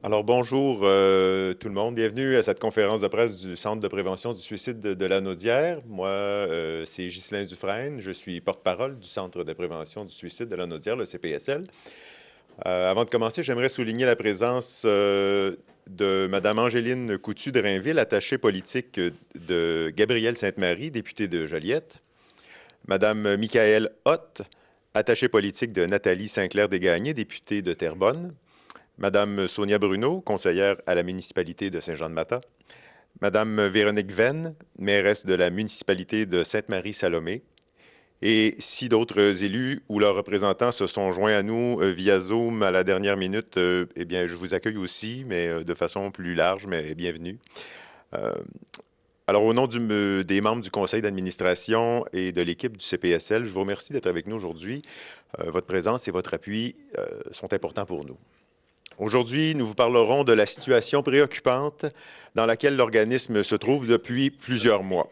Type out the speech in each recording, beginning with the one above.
Alors bonjour tout le monde, bienvenue à cette conférence de presse du Centre de prévention du suicide de Lanaudière. Moi, c'est Ghislain Dufresne, je suis porte-parole du Centre de prévention du suicide de Lanaudière, le CPSL. Avant de commencer, j'aimerais souligner la présence de Mme Angéline Coutu de Rainville, attachée politique de Gabrielle Sainte-Marie, députée de Joliette, Mme Michaëlle Hott, attachée politique de Nathalie Saint-Clair-Desgagnés, députée de Terrebonne, Madame Sonia Bruno, conseillère à la municipalité de Saint-Jean-de-Mata, Madame Véronique Venn, mairesse de la municipalité de Sainte-Marie-Salomé, et si d'autres élus ou leurs représentants se sont joints à nous via Zoom à la dernière minute, eh bien, je vous accueille aussi, mais de façon plus large, mais bienvenue. Alors, au nom des membres du conseil d'administration et de l'équipe du CPSL, je vous remercie d'être avec nous aujourd'hui. Votre présence et votre appui sont importants pour nous. Aujourd'hui, nous vous parlerons de la situation préoccupante dans laquelle l'organisme se trouve depuis plusieurs mois.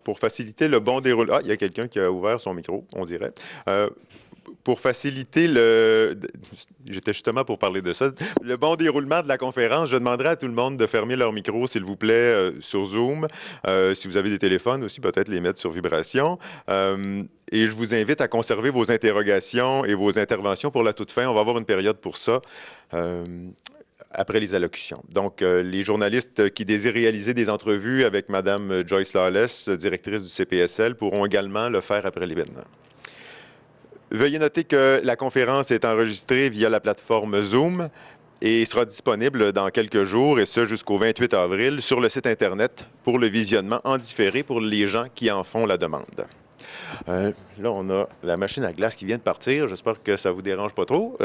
Pour faciliter le bon déroulement... Ah, il y a quelqu'un qui a ouvert son micro, on dirait. Pour faciliter le... J'étais justement pour parler de ça. Le bon déroulement de la conférence, je demanderai à tout le monde de fermer leur micro, s'il vous plaît, sur Zoom. Si vous avez des téléphones aussi, peut-être les mettre sur vibration. Et je vous invite à conserver vos interrogations et vos interventions pour la toute fin. On va avoir une période pour ça. Après les allocutions. Donc, les journalistes qui désirent réaliser des entrevues avec Mme Joyce Lawless, directrice du CPSL, pourront également le faire après l'événement. Veuillez noter que la conférence est enregistrée via la plateforme Zoom et sera disponible dans quelques jours, et ce jusqu'au 28 avril, sur le site Internet pour le visionnement en différé pour les gens qui en font la demande. Là, on a la machine à glace qui vient de partir. J'espère que ça ne vous dérange pas trop,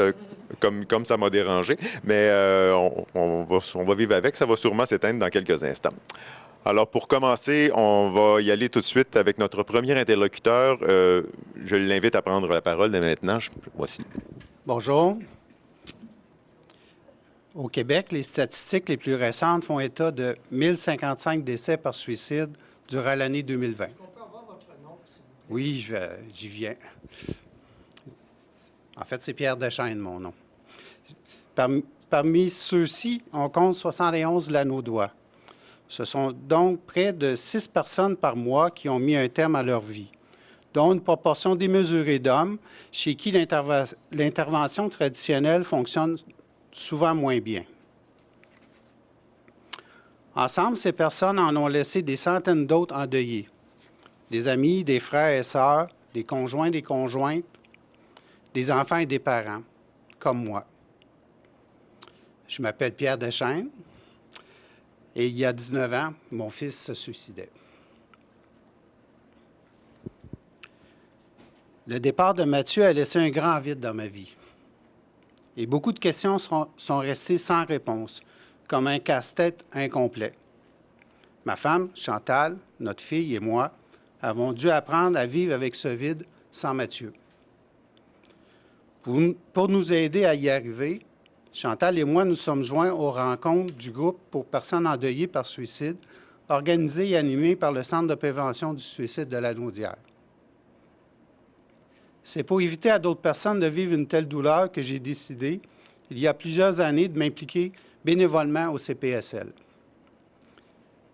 comme ça m'a dérangé. Mais on va vivre avec. Ça va sûrement s'éteindre dans quelques instants. Alors, pour commencer, on va y aller tout de suite avec notre premier interlocuteur. Je l'invite à prendre la parole dès maintenant. Voici. Bonjour. Au Québec, les statistiques les plus récentes font état de 1055 décès par suicide durant l'année 2020. Oui, j'y viens. En fait, c'est Pierre Deschaines, mon nom. Parmi ceux-ci, on compte 71 Lanaudois. Ce sont donc près de 6 personnes par mois qui ont mis un terme à leur vie, dont une proportion démesurée d'hommes chez qui l'intervention traditionnelle fonctionne souvent moins bien. Ensemble, ces personnes en ont laissé des centaines d'autres endeuillés. Des amis, des frères et sœurs, des conjoints, des conjointes, des enfants et des parents, comme moi. Je m'appelle Pierre Deschaines et il y a 19 ans, mon fils se suicidait. Le départ de Mathieu a laissé un grand vide dans ma vie. Et beaucoup de questions sont restées sans réponse, comme un casse-tête incomplet. Ma femme, Chantal, notre fille et moi avons dû apprendre à vivre avec ce vide sans Mathieu. Pour nous aider à y arriver, Chantal et moi nous sommes joints aux rencontres du groupe pour personnes endeuillées par suicide, organisé et animé par le Centre de prévention du suicide de Lanaudière. C'est pour éviter à d'autres personnes de vivre une telle douleur que j'ai décidé, il y a plusieurs années, de m'impliquer bénévolement au CPSL.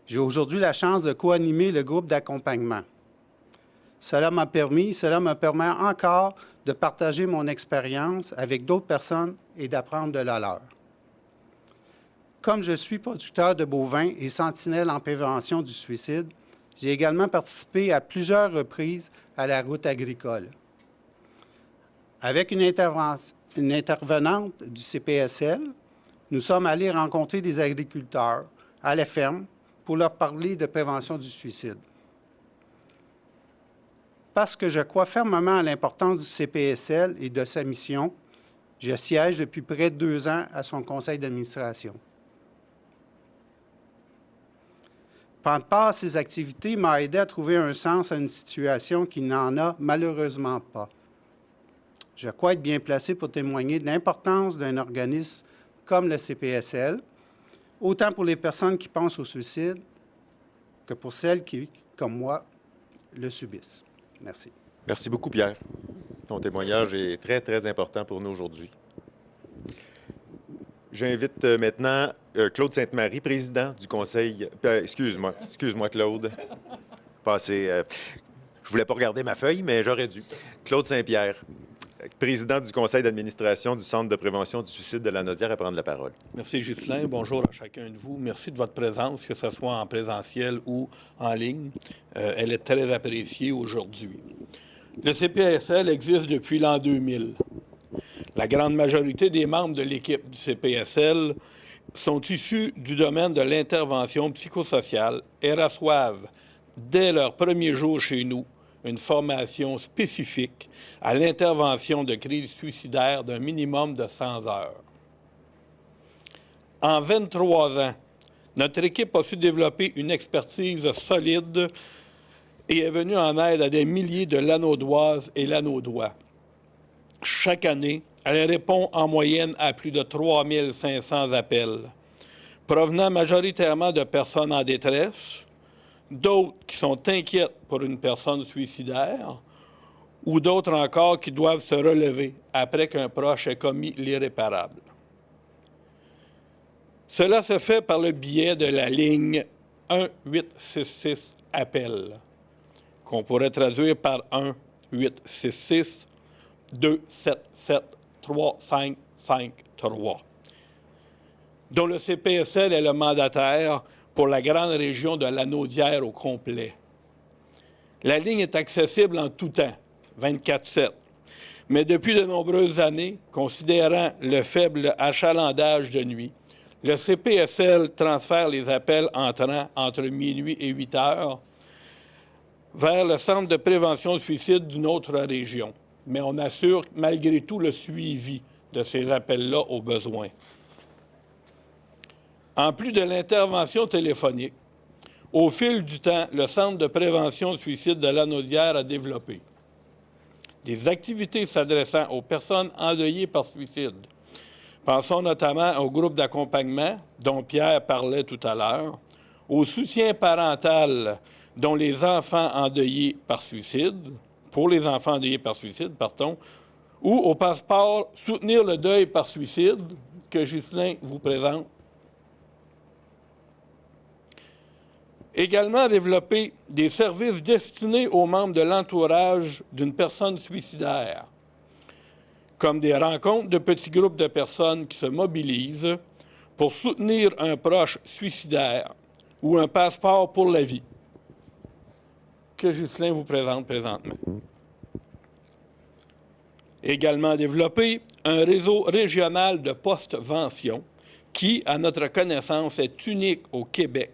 J'ai aujourd'hui la chance de co-animer le groupe d'accompagnement. Cela me permet encore de partager mon expérience avec d'autres personnes et d'apprendre de la leur. Comme je suis producteur de bovins et sentinelle en prévention du suicide, j'ai également participé à plusieurs reprises à la route agricole. Avec une intervenante du CPSL, nous sommes allés rencontrer des agriculteurs à la ferme pour leur parler de prévention du suicide. Parce que je crois fermement à l'importance du CPSL et de sa mission, je siège depuis près de 2 ans à son conseil d'administration. Prendre part à ces activités m'a aidé à trouver un sens à une situation qui n'en a malheureusement pas. Je crois être bien placé pour témoigner de l'importance d'un organisme comme le CPSL, autant pour les personnes qui pensent au suicide que pour celles qui, comme moi, le subissent. Merci. Merci beaucoup, Pierre. Ton témoignage est très, très important pour nous aujourd'hui. J'invite maintenant Claude Sainte-Marie, président du conseil... excuse-moi, Claude. Je voulais pas regarder ma feuille, mais j'aurais dû. Claude Saint-Pierre, président du conseil d'administration du Centre de prévention du suicide de la Naudière, à prendre la parole. Merci, Ghislain. Bonjour à chacun de vous. Merci de votre présence, que ce soit en présentiel ou en ligne. Elle est très appréciée aujourd'hui. Le CPSL existe depuis l'an 2000. La grande majorité des membres de l'équipe du CPSL sont issus du domaine de l'intervention psychosociale et reçoivent, dès leur premier jour chez nous, une formation spécifique à l'intervention de crises suicidaires d'un minimum de 100 heures. En 23 ans, notre équipe a su développer une expertise solide et est venue en aide à des milliers de Lanaudoises et Lanaudois. Chaque année, elle répond en moyenne à plus de 3500 appels, provenant majoritairement de personnes en détresse, d'autres qui sont inquiètes pour une personne suicidaire, ou d'autres encore qui doivent se relever après qu'un proche ait commis l'irréparable. Cela se fait par le biais de la ligne 1866 appel, qu'on pourrait traduire par 1866 277 3553, dont le CPSL est le mandataire pour la grande région de la Naudière au complet. La ligne est accessible en tout temps, 24/7, mais depuis de nombreuses années, considérant le faible achalandage de nuit, le CPSL transfère les appels entrant entre minuit et 8 heures vers le Centre de prévention du suicide d'une autre région. Mais on assure malgré tout le suivi de ces appels-là aux besoins. En plus de l'intervention téléphonique, au fil du temps, le Centre de prévention du suicide de la Naudière a développé des activités s'adressant aux personnes endeuillées par suicide. Pensons notamment au groupe d'accompagnement dont Pierre parlait tout à l'heure, au soutien parental dont les enfants endeuillés par suicide, pour les enfants endeuillés par suicide, ou au passeport Soutenir le deuil par suicide, que Ghislain vous présente. Également développer des services destinés aux membres de l'entourage d'une personne suicidaire, comme des rencontres de petits groupes de personnes qui se mobilisent pour soutenir un proche suicidaire ou un passeport pour la vie, que Ghislain vous présente présentement. Également développer un réseau régional de post-vention qui, à notre connaissance, est unique au Québec,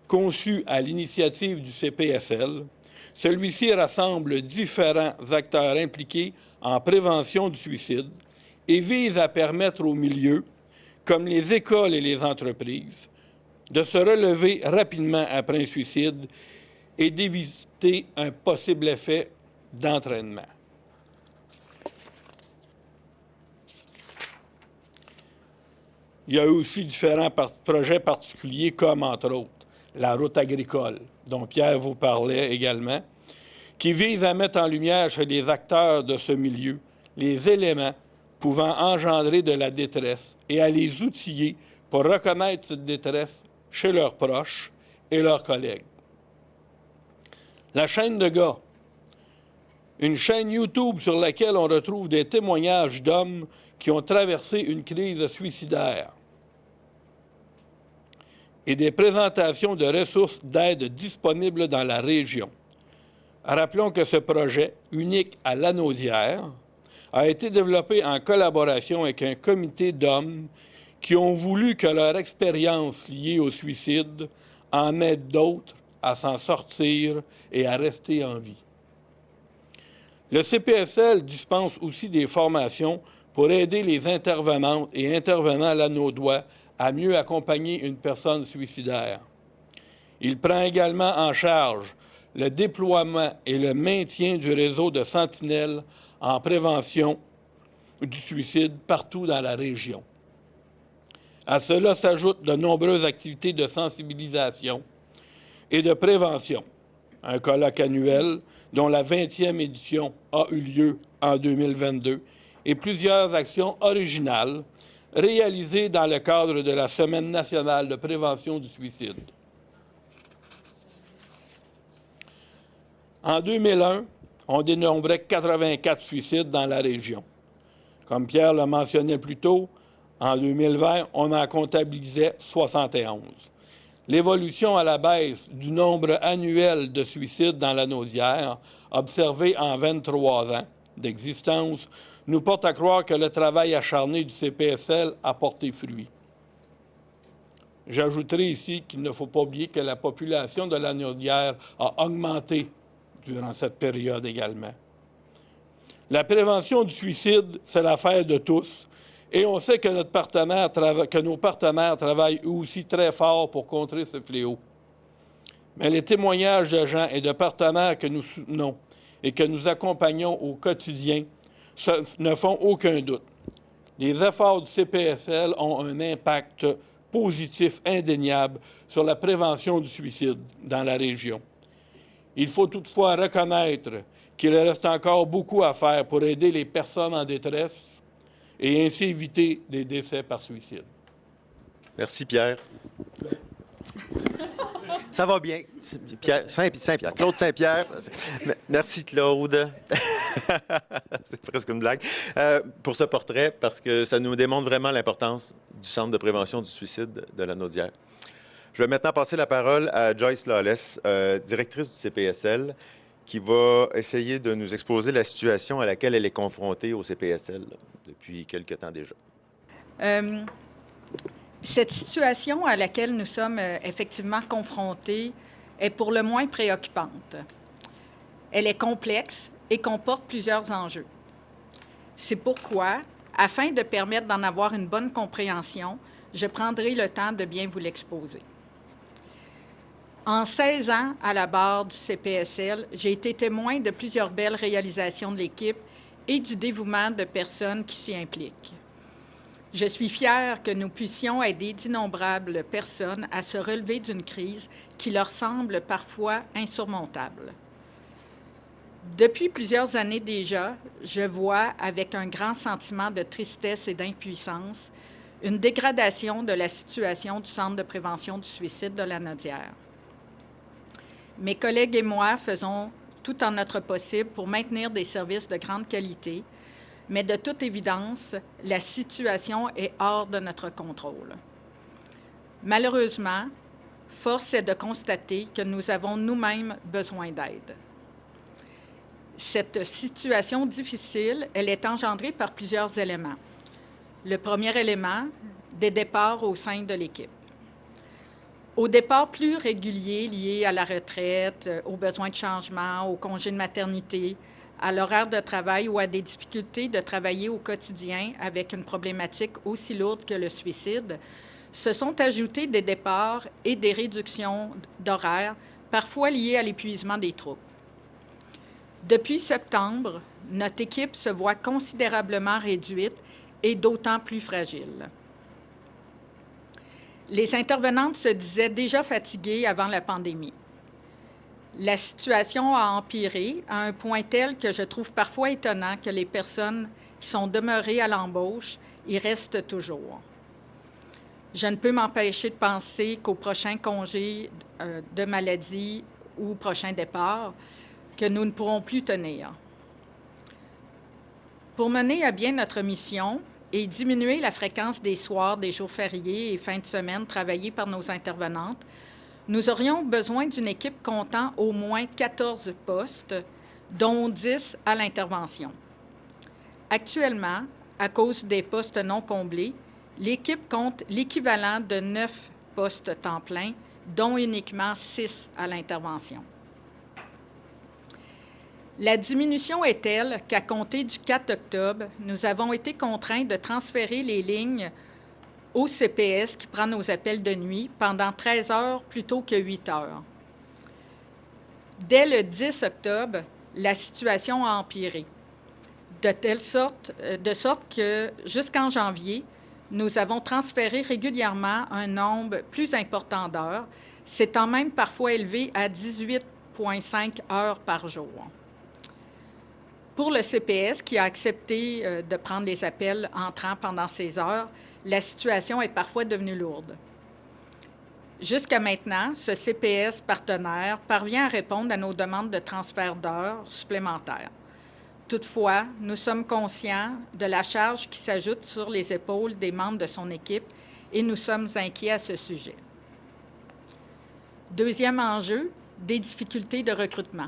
conçu à l'initiative du CPSL. Celui-ci rassemble différents acteurs impliqués en prévention du suicide et vise à permettre aux milieux, comme les écoles et les entreprises, de se relever rapidement après un suicide et d'éviter un possible effet d'entraînement. Il y a aussi différents projets particuliers, comme entre autres la route agricole, dont Pierre vous parlait également, qui vise à mettre en lumière chez les acteurs de ce milieu les éléments pouvant engendrer de la détresse et à les outiller pour reconnaître cette détresse chez leurs proches et leurs collègues. La chaîne de gars, une chaîne YouTube sur laquelle on retrouve des témoignages d'hommes qui ont traversé une crise suicidaire et des présentations de ressources d'aide disponibles dans la région. Rappelons que ce projet, unique à la Naudière, a été développé en collaboration avec un comité d'hommes qui ont voulu que leur expérience liée au suicide en aide d'autres à s'en sortir et à rester en vie. Le CPSL dispense aussi des formations pour aider les intervenantes et intervenants lanaudois à mieux accompagner une personne suicidaire. Il prend également en charge le déploiement et le maintien du réseau de sentinelles en prévention du suicide partout dans la région. À cela s'ajoutent de nombreuses activités de sensibilisation et de prévention. Un colloque annuel dont la 20e édition a eu lieu en 2022 et plusieurs actions originales réalisées dans le cadre de la Semaine nationale de prévention du suicide. En 2001, on dénombrait 84 suicides dans la région. Comme Pierre l'a mentionné plus tôt, en 2020, on en comptabilisait 71. L'évolution à la baisse du nombre annuel de suicides dans la Naudière, observé en 23 ans d'existence, nous porte à croire que le travail acharné du CPSL a porté fruit. J'ajouterai ici qu'il ne faut pas oublier que la population de la Naudière a augmenté durant cette période également. La prévention du suicide, c'est l'affaire de tous. Et on sait que nos partenaires travaillent eux aussi très fort pour contrer ce fléau. Mais les témoignages de gens et de partenaires que nous soutenons et que nous accompagnons au quotidien ne font aucun doute. Les efforts du CPSL ont un impact positif indéniable sur la prévention du suicide dans la région. Il faut toutefois reconnaître qu'il reste encore beaucoup à faire pour aider les personnes en détresse et ainsi éviter des décès par suicide. Merci, Pierre. Ça va bien. Pierre, Saint-Pierre. Claude Saint-Pierre. Merci, Claude. C'est presque une blague. Pour ce portrait, parce que ça nous démontre vraiment l'importance du Centre de prévention du suicide de la Naudière. Je vais maintenant passer la parole à Joyce Lawless, directrice du CPSL, qui va essayer de nous exposer la situation à laquelle elle est confrontée au CPSL depuis quelque temps déjà. Cette situation à laquelle nous sommes effectivement confrontés est pour le moins préoccupante. Elle est complexe et comporte plusieurs enjeux. C'est pourquoi, afin de permettre d'en avoir une bonne compréhension, je prendrai le temps de bien vous l'exposer. En 16 ans à la barre du CPSL, j'ai été témoin de plusieurs belles réalisations de l'équipe et du dévouement de personnes qui s'y impliquent. Je suis fière que nous puissions aider d'innombrables personnes à se relever d'une crise qui leur semble parfois insurmontable. Depuis plusieurs années déjà, je vois avec un grand sentiment de tristesse et d'impuissance une dégradation de la situation du Centre de prévention du suicide de la Naudière. Mes collègues et moi faisons tout en notre possible pour maintenir des services de grande qualité, mais de toute évidence, la situation est hors de notre contrôle. Malheureusement, force est de constater que nous avons nous-mêmes besoin d'aide. Cette situation difficile, elle est engendrée par plusieurs éléments. Le premier élément, des départs au sein de l'équipe. Aux départs plus réguliers liés à la retraite, aux besoins de changement, aux congés de maternité, à l'horaire de travail ou à des difficultés de travailler au quotidien avec une problématique aussi lourde que le suicide, se sont ajoutés des départs et des réductions d'horaires, parfois liées à l'épuisement des troupes. Depuis septembre, notre équipe se voit considérablement réduite et d'autant plus fragile. Les intervenantes se disaient déjà fatiguées avant la pandémie. La situation a empiré à un point tel que je trouve parfois étonnant que les personnes qui sont demeurées à l'embauche y restent toujours. Je ne peux m'empêcher de penser qu'au prochain congé de maladie ou au prochain départ, que nous ne pourrons plus tenir. Pour mener à bien notre mission et diminuer la fréquence des soirs, des jours fériés et fins de semaine travaillés par nos intervenantes, nous aurions besoin d'une équipe comptant au moins 14 postes, dont 10 à l'intervention. Actuellement, à cause des postes non comblés, l'équipe compte l'équivalent de 9 postes temps plein, dont uniquement 6 à l'intervention. La diminution est telle qu'à compter du 4 octobre, nous avons été contraints de transférer les lignes au CPS qui prend nos appels de nuit pendant 13 heures plutôt que 8 heures. Dès le 10 octobre, la situation a empiré, de sorte que jusqu'en janvier, nous avons transféré régulièrement un nombre plus important d'heures, s'étant même parfois élevé à 18,5 heures par jour. Pour le CPS, qui a accepté de prendre les appels entrants pendant ces heures, la situation est parfois devenue lourde. Jusqu'à maintenant, ce CPS partenaire parvient à répondre à nos demandes de transfert d'heures supplémentaires. Toutefois, nous sommes conscients de la charge qui s'ajoute sur les épaules des membres de son équipe et nous sommes inquiets à ce sujet. Deuxième enjeu, des difficultés de recrutement.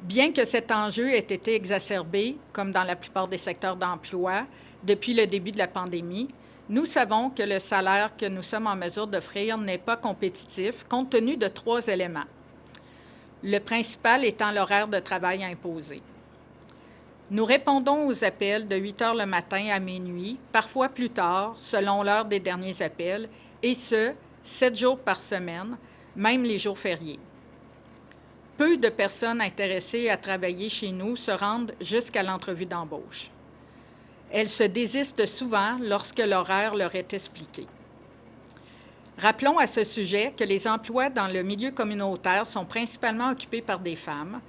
Bien que cet enjeu ait été exacerbé, comme dans la plupart des secteurs d'emploi, depuis le début de la pandémie, nous savons que le salaire que nous sommes en mesure d'offrir n'est pas compétitif compte tenu de 3 éléments. Le principal étant l'horaire de travail imposé. Nous répondons aux appels de 8 heures le matin à minuit, parfois plus tard, selon l'heure des derniers appels, et ce, 7 jours par semaine, même les jours fériés. Peu de personnes intéressées à travailler chez nous se rendent jusqu'à l'entrevue d'embauche. Elles se désistent souvent lorsque l'horaire leur est expliqué. Rappelons à ce sujet que les emplois dans le milieu communautaire sont principalement occupés par des femmes,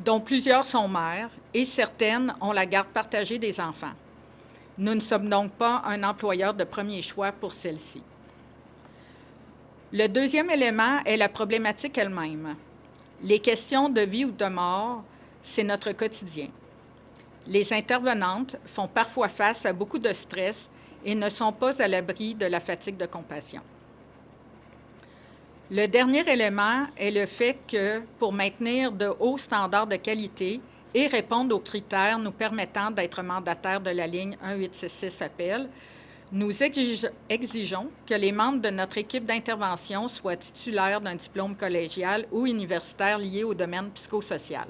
dont plusieurs sont mères et certaines ont la garde partagée des enfants. Nous ne sommes donc pas un employeur de premier choix pour celles-ci. Le deuxième élément est la problématique elle-même. Les questions de vie ou de mort, c'est notre quotidien. Les intervenantes font parfois face à beaucoup de stress et ne sont pas à l'abri de la fatigue de compassion. Le dernier élément est le fait que, pour maintenir de hauts standards de qualité et répondre aux critères nous permettant d'être mandataires de la ligne 1866 appel, nous exigeons que les membres de notre équipe d'intervention soient titulaires d'un diplôme collégial ou universitaire lié au domaine psychosocial.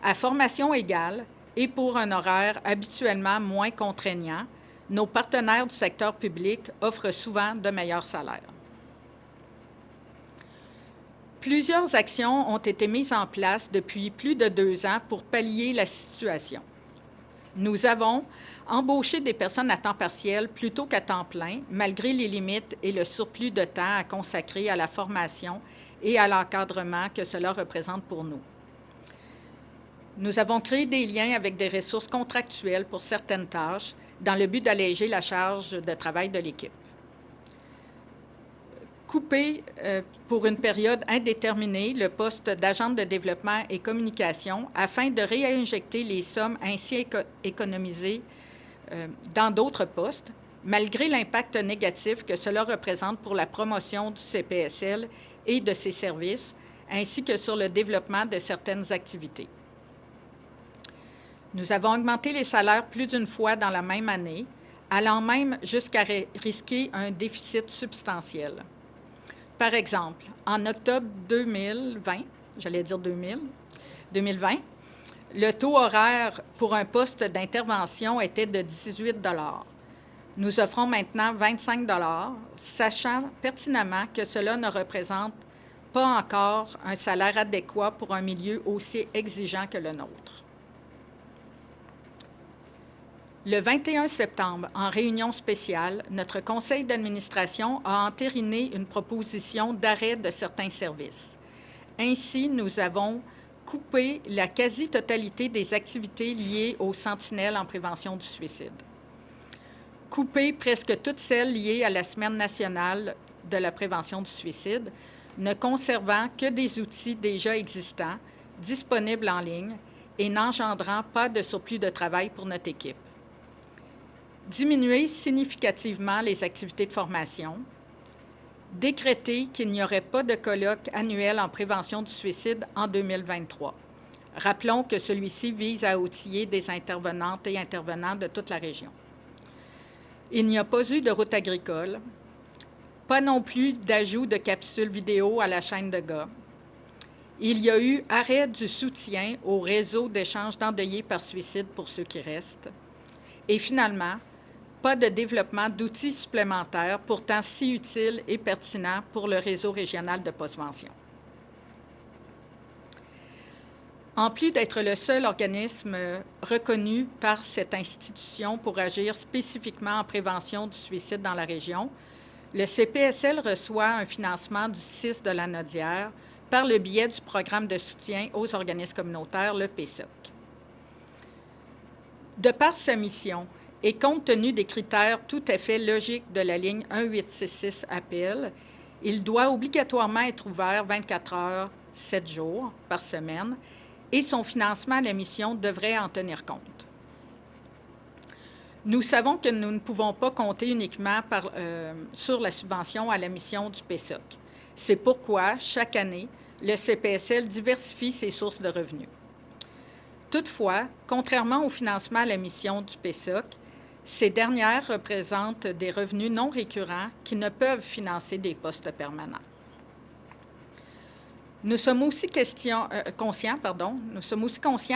À formation égale, et pour un horaire habituellement moins contraignant, nos partenaires du secteur public offrent souvent de meilleurs salaires. Plusieurs actions ont été mises en place depuis plus de 2 ans pour pallier la situation. Nous avons embauché des personnes à temps partiel plutôt qu'à temps plein, malgré les limites et le surplus de temps à consacrer à la formation et à l'encadrement que cela représente pour nous. Nous avons créé des liens avec des ressources contractuelles pour certaines tâches dans le but d'alléger la charge de travail de l'équipe. Couper pour une période indéterminée le poste d'agente de développement et communication afin de réinjecter les sommes ainsi économisées dans d'autres postes, malgré l'impact négatif que cela représente pour la promotion du CPSL et de ses services, ainsi que sur le développement de certaines activités. Nous avons augmenté les salaires plus d'une fois dans la même année, allant même jusqu'à risquer un déficit substantiel. Par exemple, en octobre 2020, le taux horaire pour un poste d'intervention était de 18 $. Nous offrons maintenant 25 $, sachant pertinemment que cela ne représente pas encore un salaire adéquat pour un milieu aussi exigeant que le nôtre. Le 21 septembre, en réunion spéciale, notre conseil d'administration a entériné une proposition d'arrêt de certains services. Ainsi, nous avons coupé la quasi-totalité des activités liées aux sentinelles en prévention du suicide. Coupé presque toutes celles liées à la Semaine nationale de la prévention du suicide, ne conservant que des outils déjà existants, disponibles en ligne et n'engendrant pas de surplus de travail pour notre équipe. Diminuer significativement les activités de formation, décréter qu'il n'y aurait pas de colloque annuel en prévention du suicide en 2023. Rappelons que celui-ci vise à outiller des intervenantes et intervenants de toute la région. Il n'y a pas eu de route agricole, pas non plus d'ajout de capsules vidéo à la chaîne de gars. Il y a eu arrêt du soutien au réseau d'échange d'endeuillés par suicide pour ceux qui restent. Et finalement, pas de développement d'outils supplémentaires pourtant si utiles et pertinents pour le réseau régional de postvention. En plus d'être le seul organisme reconnu par cette institution pour agir spécifiquement en prévention du suicide dans la région, le CPSL reçoit un financement du CIS de la Nodière par le biais du programme de soutien aux organismes communautaires, le PSOC. De par sa mission et compte tenu des critères tout à fait logiques de la ligne 1866 APL, il doit obligatoirement être ouvert 24 heures, 7 jours par semaine, et son financement à la mission devrait en tenir compte. Nous savons que nous ne pouvons pas compter uniquement sur la subvention à la mission du PSOC. C'est pourquoi, chaque année, le CPSL diversifie ses sources de revenus. Toutefois, contrairement au financement à la mission du PSOC, ces dernières représentent des revenus non récurrents qui ne peuvent financer des postes permanents. Nous sommes aussi conscients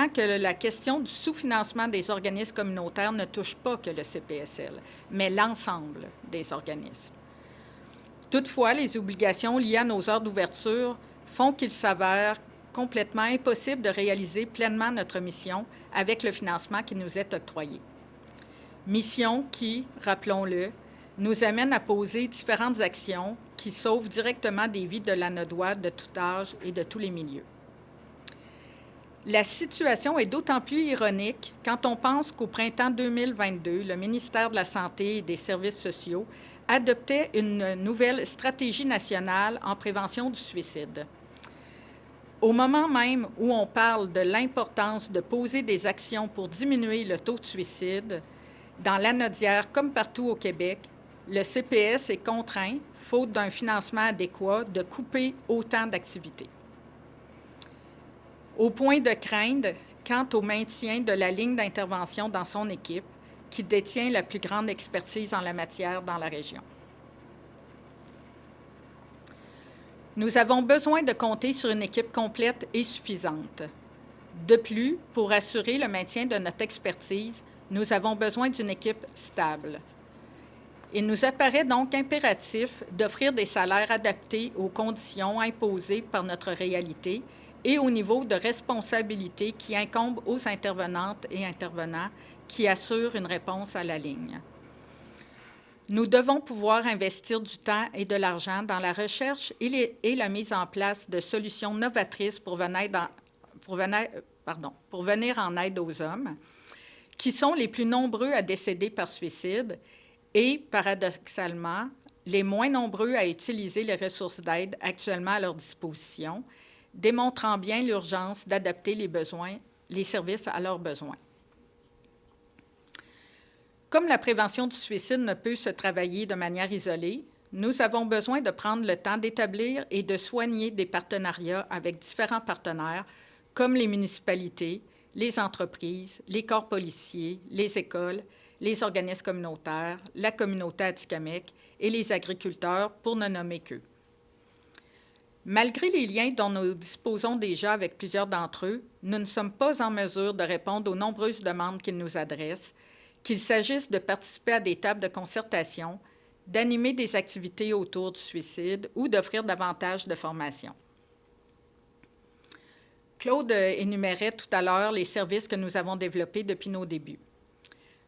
que la question du sous-financement des organismes communautaires ne touche pas que le CPSL, mais l'ensemble des organismes. Toutefois, les obligations liées à nos heures d'ouverture font qu'il s'avère complètement impossible de réaliser pleinement notre mission avec le financement qui nous est octroyé. Mission qui, rappelons-le, nous amène à poser différentes actions qui sauvent directement des vies de l'Anaudois de tout âge et de tous les milieux. La situation est d'autant plus ironique quand on pense qu'au printemps 2022, le ministère de la Santé et des Services sociaux adoptait une nouvelle stratégie nationale en prévention du suicide. Au moment même où on parle de l'importance de poser des actions pour diminuer le taux de suicide, dans l'Anaudière comme partout au Québec, le CPS est contraint, faute d'un financement adéquat, de couper autant d'activités. Au point de craindre quant au maintien de la ligne d'intervention dans son équipe, qui détient la plus grande expertise en la matière dans la région. Nous avons besoin de compter sur une équipe complète et suffisante. De plus, pour assurer le maintien de notre expertise, nous avons besoin d'une équipe stable. Il nous apparaît donc impératif d'offrir des salaires adaptés aux conditions imposées par notre réalité et au niveau de responsabilité qui incombe aux intervenantes et intervenants qui assurent une réponse à la ligne. Nous devons pouvoir investir du temps et de l'argent dans la recherche et la mise en place de solutions novatrices pour venir en aide aux hommes, qui sont les plus nombreux à décéder par suicide et, paradoxalement, les moins nombreux à utiliser les ressources d'aide actuellement à leur disposition, démontrant bien l'urgence d'adapter les services à leurs besoins. Comme la prévention du suicide ne peut se travailler de manière isolée, nous avons besoin de prendre le temps d'établir et de soigner des partenariats avec différents partenaires, comme les municipalités, les entreprises, les corps policiers, les écoles, les organismes communautaires, la communauté atikamekw et les agriculteurs, pour ne nommer qu'eux. Malgré les liens dont nous disposons déjà avec plusieurs d'entre eux, nous ne sommes pas en mesure de répondre aux nombreuses demandes qu'ils nous adressent, qu'il s'agisse de participer à des tables de concertation, d'animer des activités autour du suicide ou d'offrir davantage de formation. Claude énumérait tout à l'heure les services que nous avons développés depuis nos débuts.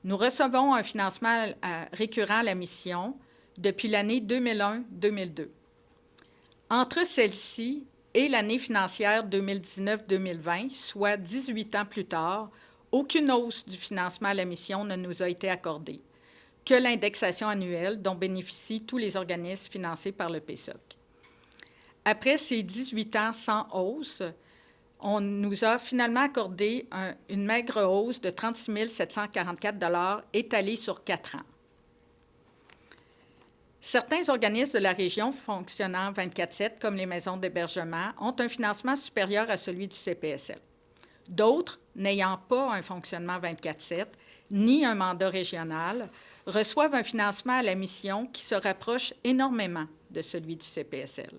Nous recevons un financement récurrent à la mission depuis l'année 2001-2002. Entre celle-ci et l'année financière 2019-2020, soit 18 ans plus tard, aucune hausse du financement à la mission ne nous a été accordée, que l'indexation annuelle dont bénéficient tous les organismes financés par le PSOC. Après ces 18 ans sans hausse, on nous a finalement accordé une maigre hausse de 36 744 $ étalée sur 4 ans. Certains organismes de la région fonctionnant 24/7, comme les maisons d'hébergement, ont un financement supérieur à celui du CPSL. D'autres, n'ayant pas un fonctionnement 24/7, ni un mandat régional, reçoivent un financement à la mission qui se rapproche énormément de celui du CPSL.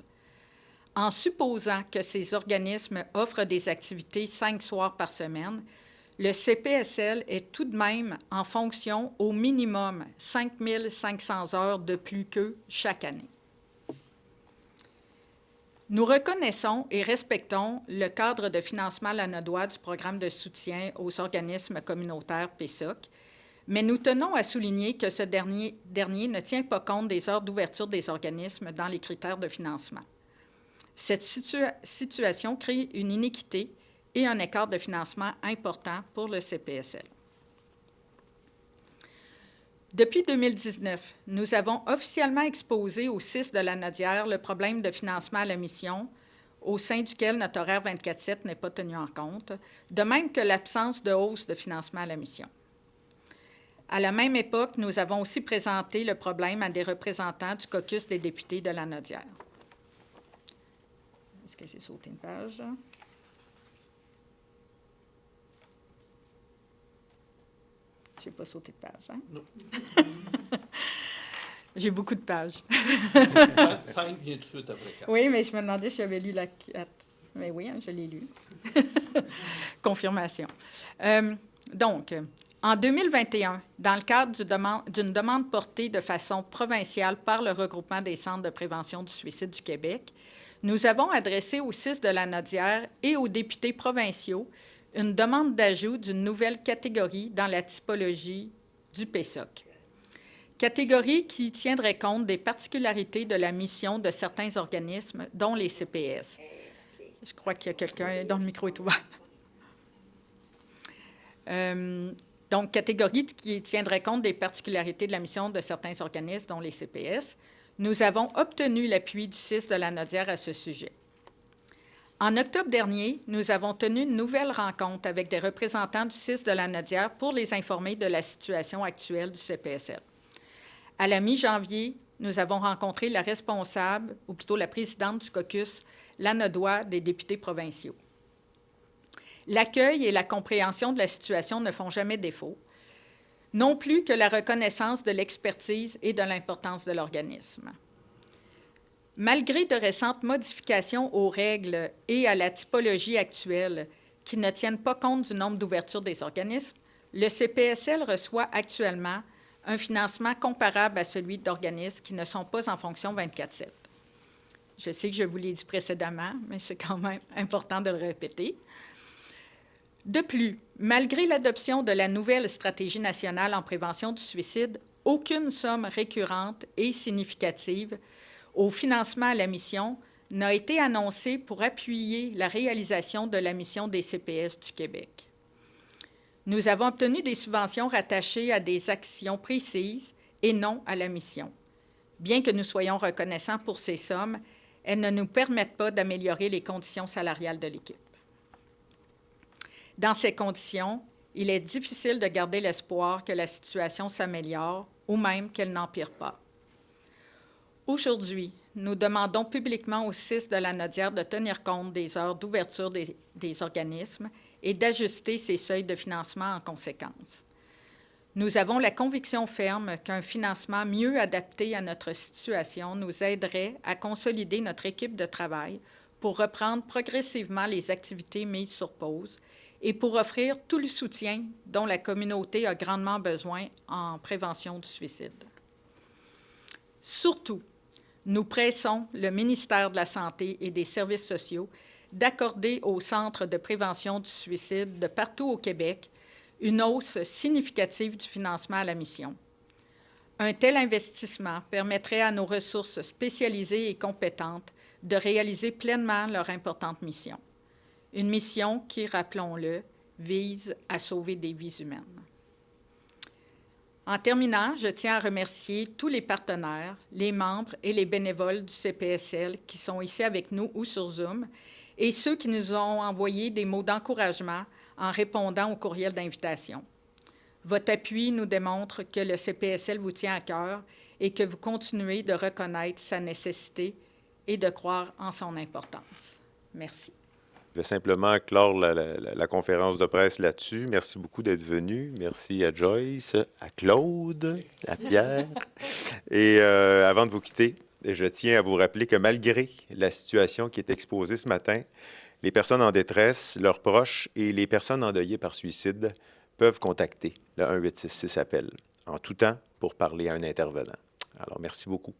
En supposant que ces organismes offrent des activités 5 soirs par semaine, le CPSL est tout de même en fonction au minimum 5 500 heures de plus qu'eux chaque année. Nous reconnaissons et respectons le cadre de financement l'Anaudois du programme de soutien aux organismes communautaires PSOC, mais nous tenons à souligner que ce dernier ne tient pas compte des heures d'ouverture des organismes dans les critères de financement. Cette situation crée une iniquité et un écart de financement important pour le CPSL. Depuis 2019, nous avons officiellement exposé au CIS de la Nodière le problème de financement à la mission, au sein duquel notre horaire 24/7 n'est pas tenu en compte, de même que l'absence de hausse de financement à la mission. À la même époque, nous avons aussi présenté le problème à des représentants du caucus des députés de la Nodière. Est-ce que j'ai sauté une page? Je n'ai pas sauté de page, hein? Non. J'ai beaucoup de pages. 5 vient tout de suite après 4. Oui, mais je me demandais si j'avais lu la 4. Mais oui, hein, je l'ai lu. Confirmation. Donc, en 2021, dans le cadre d'une demande portée de façon provinciale par le regroupement des centres de prévention du suicide du Québec, nous avons adressé au CIS de la Nodière et aux députés provinciaux une demande d'ajout d'une nouvelle catégorie dans la typologie du PSOC. Catégorie qui tiendrait compte des particularités de la mission de certains organismes, dont les CPS. Je crois qu'il y a quelqu'un dont le micro est ouvert. Donc, catégorie qui tiendrait compte des particularités de la mission de certains organismes, dont les CPS. Nous avons obtenu l'appui du CIS de la Nodière à ce sujet. En octobre dernier, nous avons tenu une nouvelle rencontre avec des représentants du CIS de la Nodière pour les informer de la situation actuelle du CPSL. À la mi-janvier, nous avons rencontré la responsable, ou plutôt la présidente du caucus lanodois des députés provinciaux. L'accueil et la compréhension de la situation ne font jamais défaut, non plus que la reconnaissance de l'expertise et de l'importance de l'organisme. Malgré de récentes modifications aux règles et à la typologie actuelle qui ne tiennent pas compte du nombre d'ouvertures des organismes, le CPSL reçoit actuellement un financement comparable à celui d'organismes qui ne sont pas en fonction 24/7. Je sais que je vous l'ai dit précédemment, mais c'est quand même important de le répéter. De plus, malgré l'adoption de la nouvelle stratégie nationale en prévention du suicide, aucune somme récurrente et significative au financement à la mission n'a été annoncée pour appuyer la réalisation de la mission des CPS du Québec. Nous avons obtenu des subventions rattachées à des actions précises et non à la mission. Bien que nous soyons reconnaissants pour ces sommes, elles ne nous permettent pas d'améliorer les conditions salariales de l'équipe. Dans ces conditions, il est difficile de garder l'espoir que la situation s'améliore ou même qu'elle n'empire pas. Aujourd'hui, nous demandons publiquement au CIS de la Nodière de tenir compte des heures d'ouverture des organismes et d'ajuster ses seuils de financement en conséquence. Nous avons la conviction ferme qu'un financement mieux adapté à notre situation nous aiderait à consolider notre équipe de travail pour reprendre progressivement les activités mises sur pause et pour offrir tout le soutien dont la communauté a grandement besoin en prévention du suicide. Surtout, nous pressons le ministère de la Santé et des Services sociaux d'accorder aux centres de prévention du suicide de partout au Québec une hausse significative du financement à la mission. Un tel investissement permettrait à nos ressources spécialisées et compétentes de réaliser pleinement leur importante mission. Une mission qui, rappelons-le, vise à sauver des vies humaines. En terminant, je tiens à remercier tous les partenaires, les membres et les bénévoles du CPSL qui sont ici avec nous ou sur Zoom et ceux qui nous ont envoyé des mots d'encouragement en répondant au courriel d'invitation. Votre appui nous démontre que le CPSL vous tient à cœur et que vous continuez de reconnaître sa nécessité et de croire en son importance. Merci. Je vais simplement clore la conférence de presse là-dessus. Merci beaucoup d'être venu. Merci à Joyce, à Claude, à Pierre. Et avant de vous quitter, je tiens à vous rappeler que malgré la situation qui est exposée ce matin, les personnes en détresse, leurs proches et les personnes endeuillées par suicide peuvent contacter le 1-866-APPEL en tout temps pour parler à un intervenant. Alors, merci beaucoup.